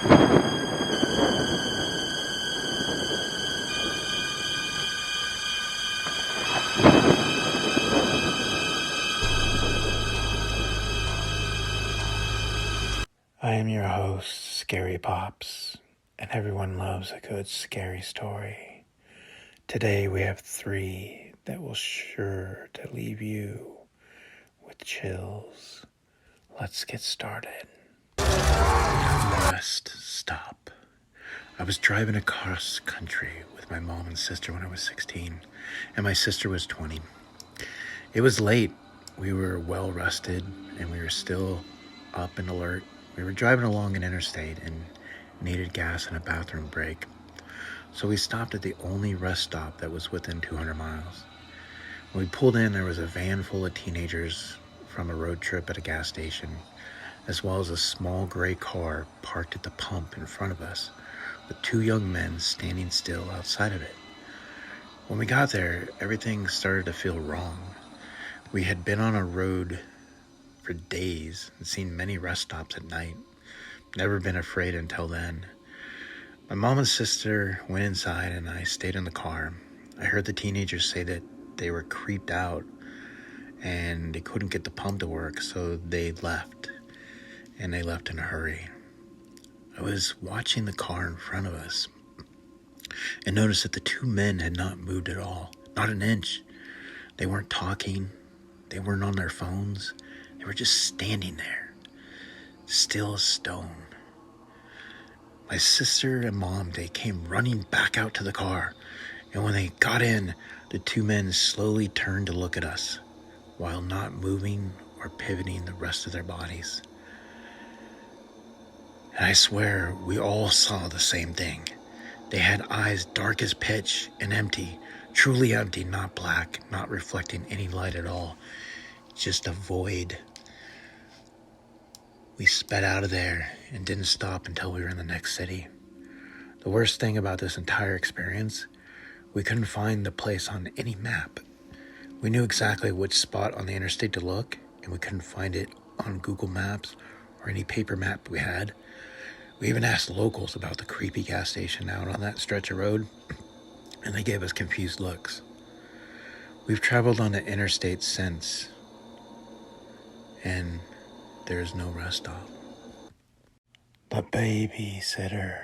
I am your host, Scary Pops, and everyone loves a good scary story. Today we have 3 that will sure to leave you with chills. Let's get started. Rest stop. I was driving across country with my mom and sister when I was 16, and my sister was 20. It was late. We were well rested, and we were still up and alert. We were driving along an interstate and needed gas and a bathroom break. So we stopped at the only rest stop that was within 200 miles. When we pulled in, there was a van full of teenagers from a road trip at a gas station, as well as a small gray car parked at the pump in front of us, with 2 young men standing still outside of it. When we got there, everything started to feel wrong. We had been on a road for days and seen many rest stops at night. Never been afraid until then. My mom and sister went inside and I stayed in the car. I heard the teenagers say that they were creeped out and they couldn't get the pump to work, so they left. And they left in a hurry. I was watching the car in front of us and noticed that the 2 men had not moved at all, not an inch. They weren't talking. They weren't on their phones. They were just standing there, still as stone. My sister and mom, they came running back out to the car, and when they got in, the 2 men slowly turned to look at us, while not moving or pivoting the rest of their bodies. And I swear, we all saw the same thing. They had eyes dark as pitch and empty, truly empty, not black, not reflecting any light at all, just a void. We sped out of there and didn't stop until we were in the next city. The worst thing about this entire experience, we couldn't find the place on any map. We knew exactly which spot on the interstate to look, and we couldn't find it on Google Maps or any paper map we had. We even asked locals about the creepy gas station out on that stretch of road, and they gave us confused looks. We've traveled on the interstate since, and there is no rest stop. The babysitter.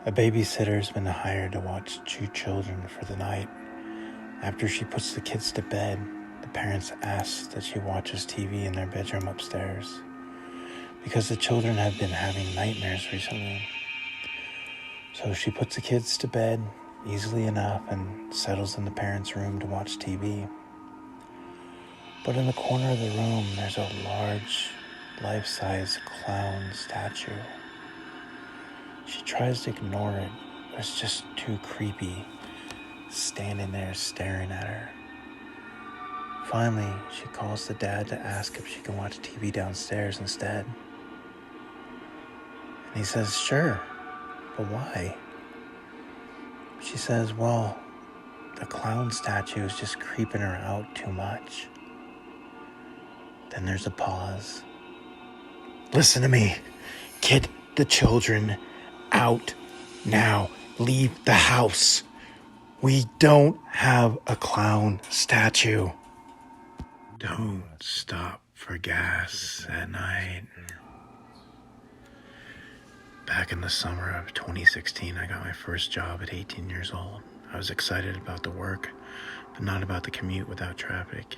A babysitter's been hired to watch 2 children for the night. After she puts the kids to bed, the parents ask that she watches TV in their bedroom upstairs, because the children have been having nightmares recently. So she puts the kids to bed easily enough and settles in the parents' room to watch TV. But in the corner of the room, there's a large, life-size clown statue. She tries to ignore it, but it's just too creepy, standing there staring at her. Finally, she calls the dad to ask if she can watch TV downstairs instead. And he says, sure, but why? She says, well, the clown statue is just creeping her out too much. Then there's a pause. Listen to me. Get the children out now. Leave the house. We don't have a clown statue. Don't stop for gas at night. Back in the summer of 2016, I got my first job at 18 years old. I was excited about the work, but not about the commute without traffic.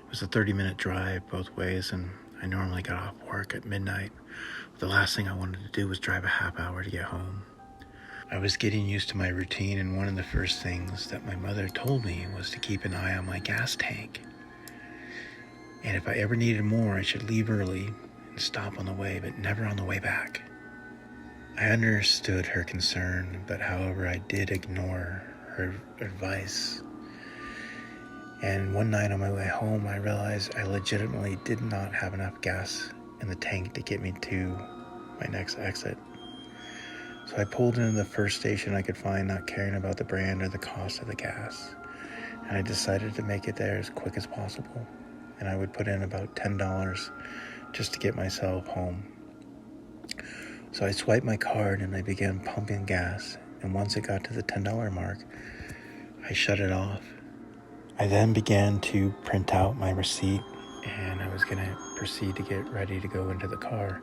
It was a 30-minute drive both ways, and I normally got off work at midnight. The last thing I wanted to do was drive a half hour to get home. I was getting used to my routine, and one of the first things that my mother told me was to keep an eye on my gas tank. And if I ever needed more, I should leave early and stop on the way, but never on the way back. I understood her concern, but however, I did ignore her advice. And one night on my way home, I realized I legitimately did not have enough gas in the tank to get me to my next exit. So I pulled into the first station I could find, not caring about the brand or the cost of the gas. And I decided to make it there as quick as possible. And I would put in about $10 just to get myself home. So I swiped my card and I began pumping gas, and once it got to the $10 mark, I shut it off. I then began to print out my receipt, and I was gonna proceed to get ready to go into the car.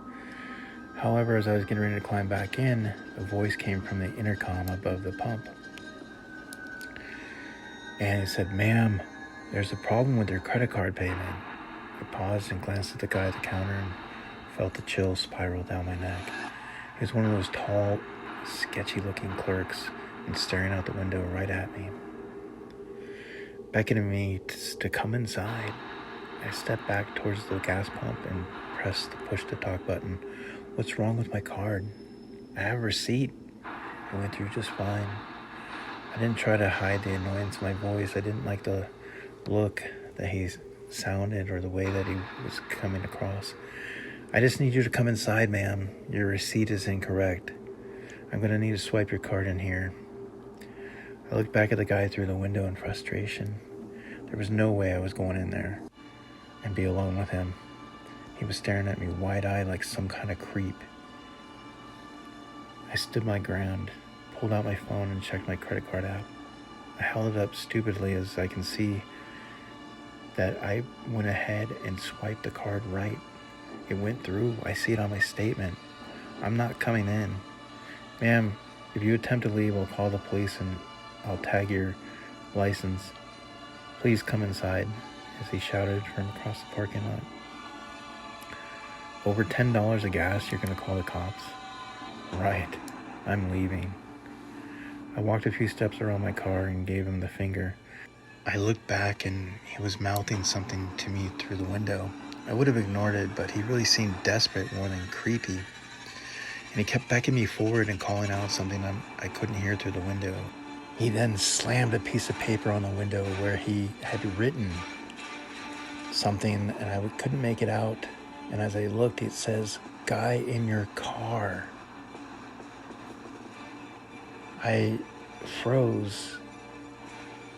However, as I was getting ready to climb back in, a voice came from the intercom above the pump. And it said, "Ma'am, there's a problem with your credit card payment." I paused and glanced at the guy at the counter and felt the chill spiral down my neck. He was one of those tall, sketchy-looking clerks and staring out the window right at me, beckoning me to come inside. I stepped back towards the gas pump and pressed the push-to-talk button. "What's wrong with my card?" "I have a receipt. It went through just fine." I didn't try to hide the annoyance in my voice. I didn't like the look that he sounded or the way that he was coming across. "I just need you to come inside, ma'am. Your receipt is incorrect. I'm going to need to swipe your card in here." I looked back at the guy through the window in frustration. There was no way I was going in there and be alone with him. He was staring at me wide-eyed like some kind of creep. I stood my ground, pulled out my phone and checked my credit card app. I held it up stupidly as I can see that I went ahead and swiped the card right. It went through. I see it on my statement. I'm not coming in. "Ma'am, if you attempt to leave, I'll call the police and I'll tag your license. Please come inside," as he shouted from across the parking lot. "Over $10 of gas, you're going to call the cops?" "Right, I'm leaving." I walked a few steps around my car and gave him the finger. I looked back and he was mouthing something to me through the window. I would have ignored it, but he really seemed desperate more than creepy. And he kept beckoning me forward and calling out something I couldn't hear through the window. He then slammed a piece of paper on the window where he had written something, and I couldn't make it out. And as I looked, it says, "Guy in your car." I froze,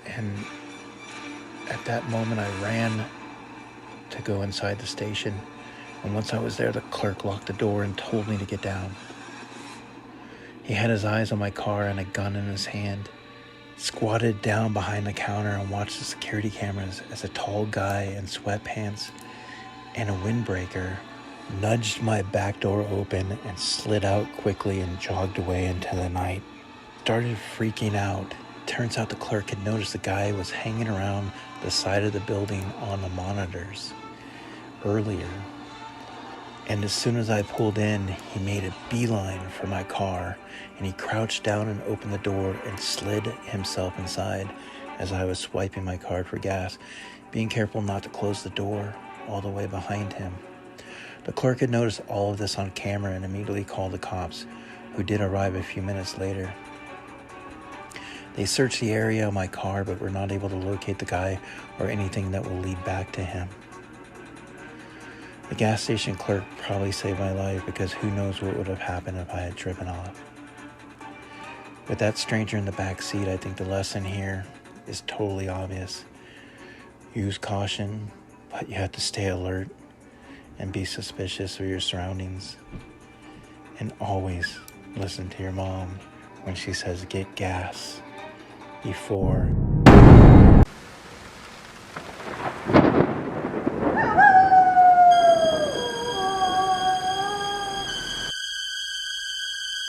and at that moment I ran to go inside the station. And once I was there, the clerk locked the door and told me to get down. He had his eyes on my car and a gun in his hand, squatted down behind the counter and watched the security cameras as a tall guy in sweatpants and a windbreaker nudged my back door open and slid out quickly and jogged away into the night. Started freaking out. Turns out the clerk had noticed the guy was hanging around the side of the building on the monitors earlier. And as soon as I pulled in, he made a beeline for my car, and he crouched down and opened the door and slid himself inside as I was swiping my card for gas, being careful not to close the door all the way behind him. The clerk had noticed all of this on camera and immediately called the cops, who did arrive a few minutes later. They searched the area of my car, but were not able to locate the guy or anything that will lead back to him. The gas station clerk probably saved my life, because who knows what would have happened if I had driven off. With that stranger in the back seat, I think the lesson here is totally obvious. Use caution, but you have to stay alert and be suspicious of your surroundings. And always listen to your mom when she says get gas before